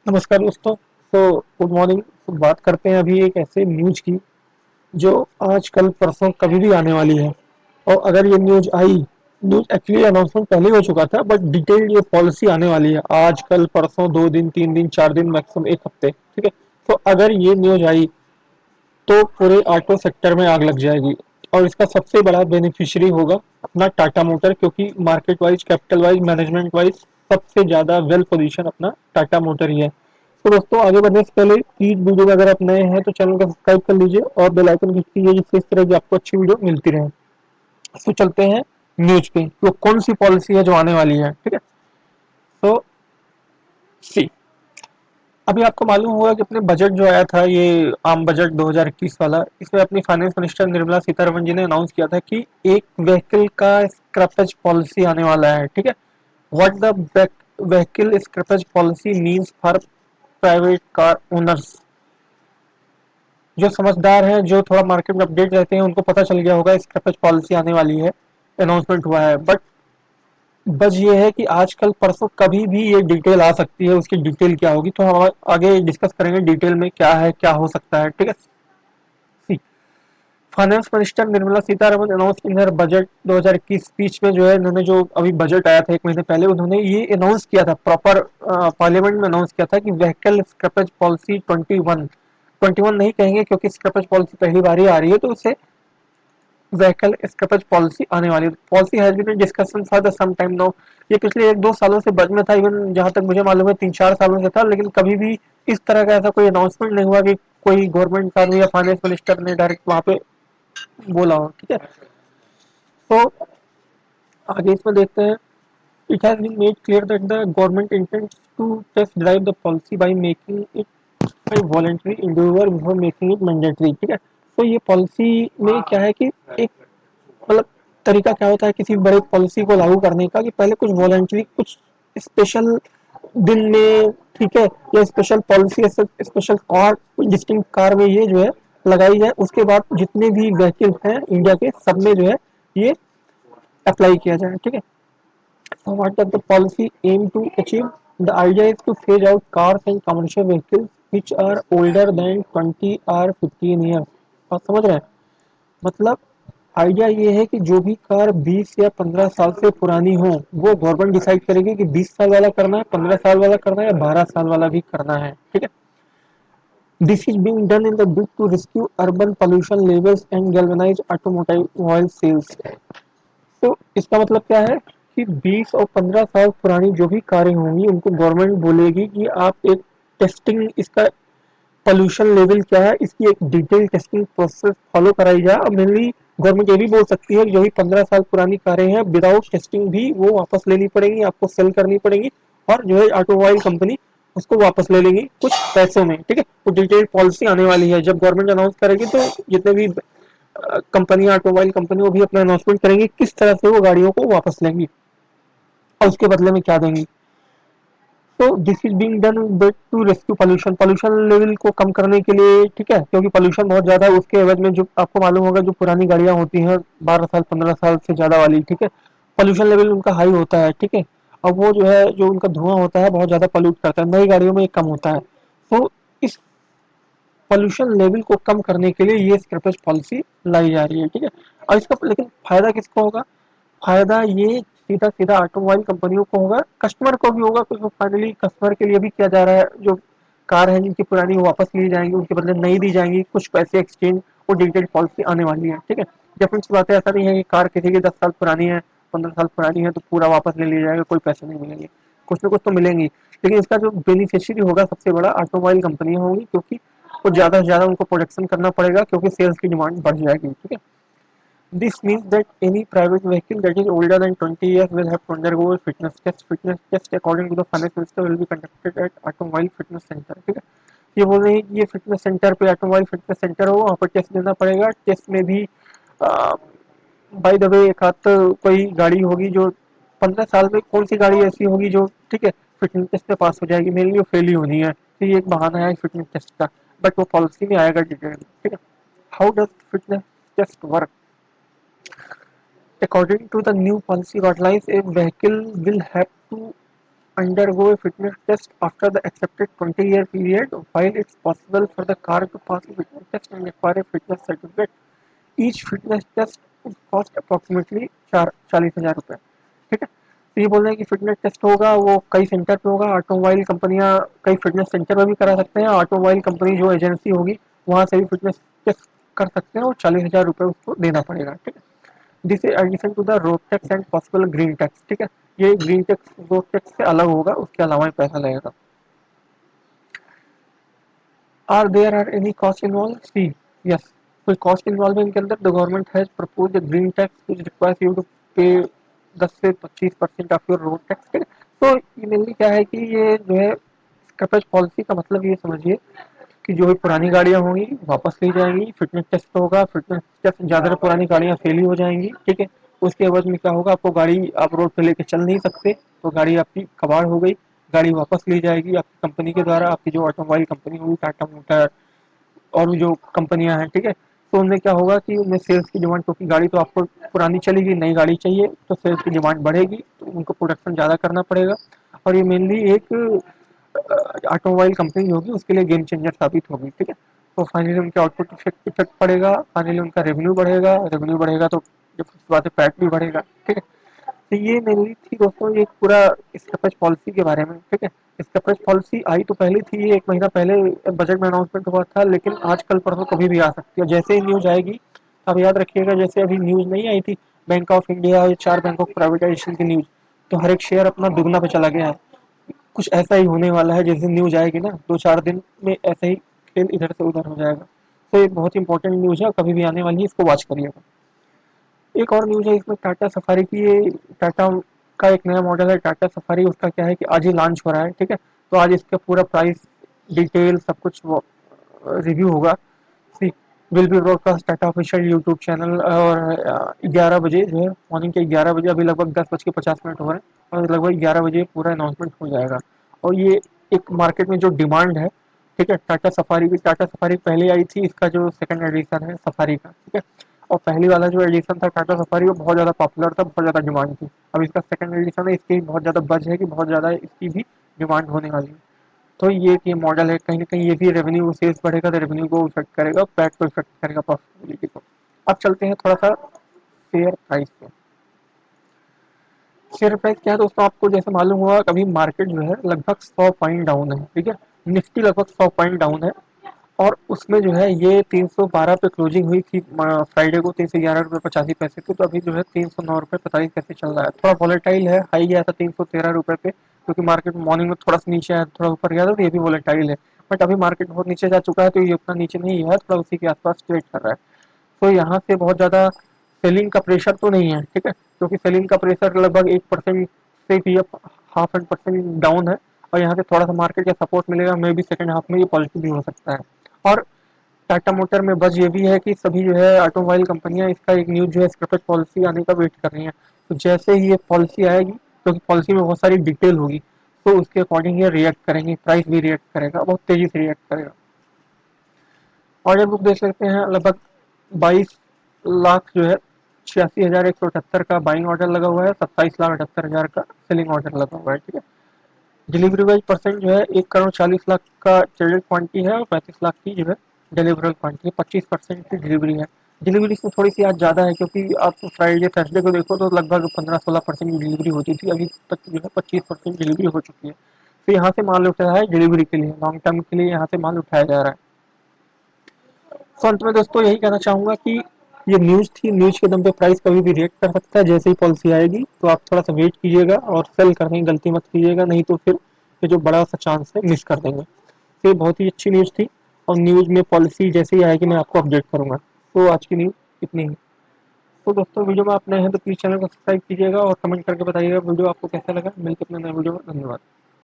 नमस्कार दोस्तों। Good morning. बात करते हैं अभी एक ऐसे न्यूज की जो आज कल परसों कभी भी आने वाली है। और अगर ये न्यूज एक्चुअली अनाउंसमेंट पहले हो चुका था, बट डिटेल्ड ये पॉलिसी आने वाली है आज कल परसों, 2 दिन 3 दिन 4 दिन, मैक्सिमम एक हफ्ते। ठीक है। तो अगर ये न्यूज आई तो पूरे ऑटो सेक्टर में आग लग जाएगी। और इसका सबसे बड़ा बेनिफिशियरी होगा अपना टाटा मोटर, क्योंकि market wise, capital wise, management wise सबसे ज्यादा वेल पोजीशन अपना टाटा मोटर ही है। तो दोस्तों, आगे बढ़ने से पहले प्लीज वीडियो में अगर आप नए हैं तो चैनल को सब्सक्राइब कर लीजिए और बेल आइकन क्लिक कीजिए, जिससे इस तरह की आपको अच्छी वीडियो मिलती रहे। तो चलते हैं न्यूज पे, वो कौन सी पॉलिसी है जो आने वाली है। ठीक है। तो सी, अभी आपको मालूम होगा कि अपने बजट जो आया था, ये आम बजट 2021 वाला, इसमें अपनी फाइनेंस मिनिस्टर निर्मला सीतारमण जी ने अनाउंस किया था कि एक व्हीकल का स्क्रैपेज पॉलिसी आने वाला है। ठीक है। What the vehicle scrappage policy means for private car owners. जो समझदार हैं, जो थोड़ा मार्केट में अपडेट रहते हैं, उनको पता चल गया होगा स्क्रैपेज पॉलिसी आने वाली है, अनाउंसमेंट हुआ है। बट बस ये है कि आजकल परसों कभी भी ये डिटेल आ सकती है, उसकी डिटेल क्या होगी तो हम आगे डिस्कस करेंगे डिटेल में क्या है, क्या हो सकता है। ठीक है। See, finance minister Nirmala Sitharaman announce in her budget 2021 speech में जो है, इन्होंने जो अभी बजट आया था 1 महीने पहले, उन्होंने ये अनाउंस किया था, प्रॉपर पार्लियामेंट में अनाउंस किया था कि व्हीकल स्क्रैपेज पॉलिसी 21 नहीं कहेंगे क्योंकि स्क्रैपेज पॉलिसी पहली बार ही आ रही है, तो उसे व्हीकल स्क्रैपेज पॉलिसी आने वाली है। Policy has been discussion for the some time now. ये पिछले 1-2 सालों से बज में था, इवन जहां तक मुझे मालूम है 3-4 सालों से था, लेकिन कभी भी इस तरह का ऐसा कोई अनाउंसमेंट नहीं हुआ कि कोई गवर्नमेंट का या फाइनेंस मिनिस्टर ने डायरेक्ट वहां पे बोला हो। ठीक है। तो आगे इसमें देखते हैं। It has been made clear that the government intends to test drive the policy by making it by voluntary individual before making it mandatory. ठीक है। तो ये पॉलिसी में क्या है कि एक, मतलब, तरीका क्या होता है किसी बड़े पॉलिसी को लागू करने का, कि पहले कुछ वॉलंटरी, कुछ स्पेशल दिन में, ठीक है, या special policy, special car, distinct car में ये जो है लगाई जाए। उसके बाद जितने भी व्हीकल हैं इंडिया के, सब में जो है ये अप्लाई किया जाए। ठीक है। So what does the policy aim to achieve? The idea is to phase out cars and commercial vehicles which are older than 20 or 15 years। आप समझ रहे हैं? मतलब आइडिया ये है कि जो भी कार 20 या 15 साल से पुरानी हो, वो गवर्नमेंट डिसाइड करेगी कि 20 साल वाला करना है, 15 साल वाला करना है, या 12 साल वाला भी करना है। ठीक है। This is being done in the bid to rescue urban pollution levels and galvanize automobile sales. तो इसका मतलब क्या है कि 20 और 15 साल पुरानी जो भी कारें होंगी, उनको गवर्नमेंट बोलेगी कि आप एक टेस्टिंग, इसका पोल्यूशन लेवल क्या है, इसकी एक डिटेल टेस्टिंग प्रोसेस फॉलो कराई जाए। और मेनली गवर्नमेंट ये भी बोल सकती है कि जो भी 15 साल पुरानी कारें हैं, विदाउट टेस्टिंग भी वो वापस लेनी पड़ेगी, आपको सेल करनी पड़ेगी। और जो है ऑटोमोबाइल कंपनी उसको वापस ले लेंगी कुछ पैसों में। ठीक है। तो डिटेल पॉलिसी आने वाली है, जब गवर्नमेंट अनाउंस करेगी तो जितने भी कंपनी, ऑटोमोबाइल कंपनी, वो भी अपना अनाउंसमेंट करेंगी किस तरह से वो गाड़ियों को वापस लेंगी और उसके बदले में क्या देंगी। तो this is being done to rescue pollution, pollution level को कम करने के लिए। ठीक है। क्योंकि पोल्यूशन बहुत ज्यादा है, उसके एवज में जो आपको मालूम होगा, जो पुरानी गाड़ियां होती हैं 12 साल 15 साल से ज्यादा वाली, ठीक है, पोल्यूशन लेवल उनका हाई होता है। ठीक है। और वो जो है, जो उनका धुआं होता है, बहुत ज्यादा पोल्यूट करता है। नई गाड़ियों में कम होता है। तो इस पोल्यूशन लेवल को कम करने के लिए ये स्क्रैपेज पॉलिसी लाई जा रही है। ठीक है। और इसका लेकिन फायदा किसको होगा? फायदा ये सीधा सीधा ऑटोमोबाइल कंपनियों को होगा, कस्टमर को भी होगा, क्योंकि फाइनली कस्टमर के लिए भी किया जा रहा है। जो कार है जिनकी पुरानी, वो वापस ली जाएंगी, उनके बदले नई दी जाएंगी, कुछ पैसे एक्सचेंज, वो डिटेल पॉलिसी आने वाली है। ठीक है। डिफरेंस बात है, ऐसा नहीं है कि कार किसी की 10 साल पुरानी है, 15 साल पुरानी है तो पूरा वापस ले लिया जाएगा, कोई पैसे नहीं मिलेंगे, कुछ ना कुछ तो मिलेंगी। लेकिन इसका जो बेनिफिशियरी होगा सबसे बड़ा ऑटोमोबाइल कंपनियां होंगी, क्योंकि वो ज्यादा से ज्यादा उनको प्रोडक्शन करना पड़ेगा, क्योंकि सेल्स की डिमांड बढ़ जाएगी। ठीक है। This means that any private vehicle that is older than 20 years will have to undergo a fitness test. Fitness test according to the finance minister will be conducted at automobile fitness centre. ठीक है। ये बोल रहे हैं कि ये fitness centre पे, automobile fitness centre हो, वहाँ पर टेस्ट देना पड़ेगा। टेस्ट में भी बाय द वे एक आध कोई गाड़ी होगी जो 15 साल में, कौन सी गाड़ी ऐसी होगी जो, ठीक है, फिटनेस टेस्ट में पास हो जाएगी, मेरे लिए फेल ही होनी है। तो ये एक बहाना है फिटनेस टेस्ट का, बट वो पॉलिसी में आएगा डिटेल। ठीक है। How does fitness test work? According to the new policy guidelines, a vehicle will have to undergo a fitness test after the accepted 20-year period. While it's possible for the car to pass a fitness test and acquire a fitness certificate, each fitness test cost approximately 40,000 रुपये। ठीक है, तो ये बोल रहे हैं कि fitness test होगा वो कई सेंटर पे होगा। ऑटोमोबाइल कंपनियां कई फिटनेस सेंटर में भी करा सकते हैं, ऑटोमोबाइल कंपनी जो एजेंसी होगी वहां से भी फिटनेस टेस्ट कर सकते हैं और 40,000 रुपये उसको देना पड़ेगा। ठीक है, this is addition to the road tax and possible green tax. ठीक है, ये ग्रीन टैक्स रोड टैक्स से अलग होगा, उसके अलावा ही पैसा लगेगा। Are there are any cost involve? See yes, कोई कॉस्ट इन्वॉल्व है इनके अंदर। The government has proposed green tax which requires you to pay 10 से 25% ऑफ योर रोड टैक्स। तो ये मेनली क्या है कि ये जो है स्क्रैपेज पॉलिसी का मतलब ये समझिए कि जो भी पुरानी गाड़ियां होंगी वापस ली जाएंगी, फिटनेस टेस्ट होगा, फिटनेस टेस्ट ज़्यादा पुरानी गाड़ियां फेल ही हो जाएंगी। ठीक है, उसके एवज में क्या होगा, आपको गाड़ी आप रोड पे लेके चल नहीं सकते, तो गाड़ी आपकी कबाड़ हो गई, गाड़ी वापस ली जाएगी आपकी कंपनी के द्वारा। आपकी जो ऑटोमोबाइल कंपनी होगी, टाटा मोटर और भी जो कंपनियां हैं, ठीक है, तो उनमें क्या होगा कि उनमें सेल्स की डिमांड, क्योंकि गाड़ी तो आपको पुरानी चलेगी, नई गाड़ी चाहिए, तो सेल्स की डिमांड बढ़ेगी, तो उनको प्रोडक्शन ज़्यादा करना पड़ेगा। और ये मेनली एक ऑटोमोबाइल कंपनी होगी उसके लिए गेम चेंजर साबित होगी। ठीक है, तो फाइनली उनके आउटपुट इफेक्ट पड़ेगा, फाइनली उनका रेवेन्यू बढ़ेगा, रेवेन्यू बढ़ेगा तो बात है पैट भी बढ़ेगा। ठीक है, तो ये मेरी थी दोस्तों एक पूरा स्टेपेज पॉलिसी के बारे में। ठीक है, स्टेपेज पॉलिसी आई तो पहले थी, एक महीना पहले बजट में अनाउंसमेंट हुआ था, लेकिन आजकल परसों कभी भी आ सकती है। जैसे ही न्यूज आएगी, अब याद रखिएगा, जैसे अभी न्यूज नहीं आई थी बैंक ऑफ इंडिया और 4 बैंकों की प्राइवेटाइजेशन की न्यूज, तो हर एक शेयर अपना दुगना पे चला गया है। कुछ ऐसा ही होने वाला है, जिस दिन न्यूज आएगी ना 2-4 दिन में ऐसे ही खेल इधर से उधर हो जाएगा। तो ये बहुत इंपॉर्टेंट न्यूज है, कभी भी आने वाली है, इसको वॉच करिएगा। एक और न्यूज़ है इसमें टाटा सफारी की। ये टाटा का एक नया मॉडल है टाटा सफारी, उसका क्या है कि आज ही लॉन्च हो रहा है। ठीक है, तो आज इसका पूरा प्राइस डिटेल सब कुछ रिव्यू होगा। She will be broadcast Tata official YouTube channel, और 11 बजे जो है, मॉर्निंग के 11 बजे, अभी लगभग 10:50 हो रहे हैं, और लगभग 11 बजे पूरा अनाउंसमेंट हो जाएगा। और ये एक मार्केट में जो डिमांड है, ठीक है, टाटा सफारी की, टाटा सफारी पहले आई थी, इसका जो सेकंड एडिशन है सफारी का। ठीक है, और पहली वाला जो एडिशन था टाटा सफारी वो बहुत ज़्यादा पॉपुलर था, बहुत ज़्यादा डिमांड थी। अब इसका सेकंड एडिशन है, इसकी बहुत ज़्यादा बज है कि बहुत ज़्यादा इसकी भी डिमांड होने वाली है। तो ये मॉडल है, कहीं ना कहीं ये भी रेवेन्यू सेल्स बढ़ेगा तो रेवेन्यू को इफेक्ट करेगा, पैट को इफेक्ट करेगा, प्रॉफिटेबिलिटी को। अब चलते हैं थोड़ा सा शेयर प्राइस पे। शेयर प्राइस क्या है दोस्तों, आपको जैसे मालूम हुआ कभी मार्केट जो है लगभग 100 पॉइंट डाउन है। ठीक है, निफ्टी लगभग 100 पॉइंट डाउन है, और उसमें जो है ये 312 पे क्लोजिंग हुई थी फ्राइडे को, 311 रुपये 85 पैसे पे। तो अभी जो है 309 रुपये 45 पैसे चल रहा है, थोड़ा वॉलेटाइल है, हाई गया था 313 रुपये पे, क्योंकि मार्केट मॉर्निंग में थोड़ा सा नीचे आया, थोड़ा ऊपर गया था, तो ये भी वॉलेटाइल है। बट अभी मार्केट बहुत नीचे जा चुका है, तो ये उतना नीचे नहीं है, थोड़ा उसी के आसपास ट्रेड कर रहा है। तो यहाँ से बहुत ज़्यादा सेलिंग का प्रेशर तो नहीं है। ठीक है, क्योंकि सेलिंग का प्रेशर लगभग 1% से भी अब ½ % डाउन है, और यहाँ से थोड़ा सा मार्केट का सपोर्ट मिलेगा, मे बी सेकंड हाफ में ये पॉजिटिव भी हो सकता है। और टाटा मोटर में बस ये भी है कि सभी जो है ऑटोमोबाइल कंपनियां इसका एक न्यूज जो है स्क्रैपेज पॉलिसी आने का वेट कर रही हैं। तो जैसे ही ये पॉलिसी आएगी, क्योंकि पॉलिसी में बहुत सारी डिटेल होगी, तो उसके अकॉर्डिंग ये रिएक्ट करेंगे, प्राइस भी रिएक्ट करेगा, बहुत तेजी से रिएक्ट करेगा। ऑर्डर बुक देख सकते हैं, लगभग 22 लाख जो है 86,178 का बाइंग ऑर्डर लगा हुआ है, 27,78,000 का सेलिंग ऑर्डर लगा हुआ है। ठीक है, डिलीवरी वाइज परसेंट जो है 1,40,00,000 का ट्रेडेड क्वांटिटी है, और 35 लाख की जो है डिलीवरेबल क्वांटिटी है, 25% की डिलीवरी है। डिलीवरी इसमें थोड़ी सी आज ज़्यादा है, क्योंकि आप फ्राइडे थर्सडे को देखो तो लगभग 15-16% की डिलीवरी होती थी, अभी तक जो है 25% डिलीवरी हो चुकी है। तो यहाँ से माल उठ रहा है डिलीवरी के लिए, लॉन्ग टर्म के लिए यहाँ से माल उठाया जा रहा है। तो अंत में दोस्तों यही कहना चाहूँगा कि ये न्यूज़ थी, न्यूज़ के दम पे प्राइस कभी भी रिएक्ट कर सकता है। जैसे ही पॉलिसी आएगी तो आप थोड़ा सा वेट कीजिएगा, और सेल करने की गलती मत कीजिएगा, नहीं तो फिर ये जो बड़ा सा चांस है मिस कर देंगे। तो ये बहुत ही अच्छी न्यूज़ थी, और न्यूज़ में पॉलिसी जैसे ही आएगी मैं आपको अपडेट करूँगा। तो आज की न्यूज़ इतनी ही। तो दोस्तों वीडियो में आप नए हैं तो प्लीज़ चैनल को सब्सक्राइब कीजिएगा, और कमेंट करके बताइएगा वीडियो आपको कैसा लगा। मिलकर अपने नए वीडियो में, धन्यवाद।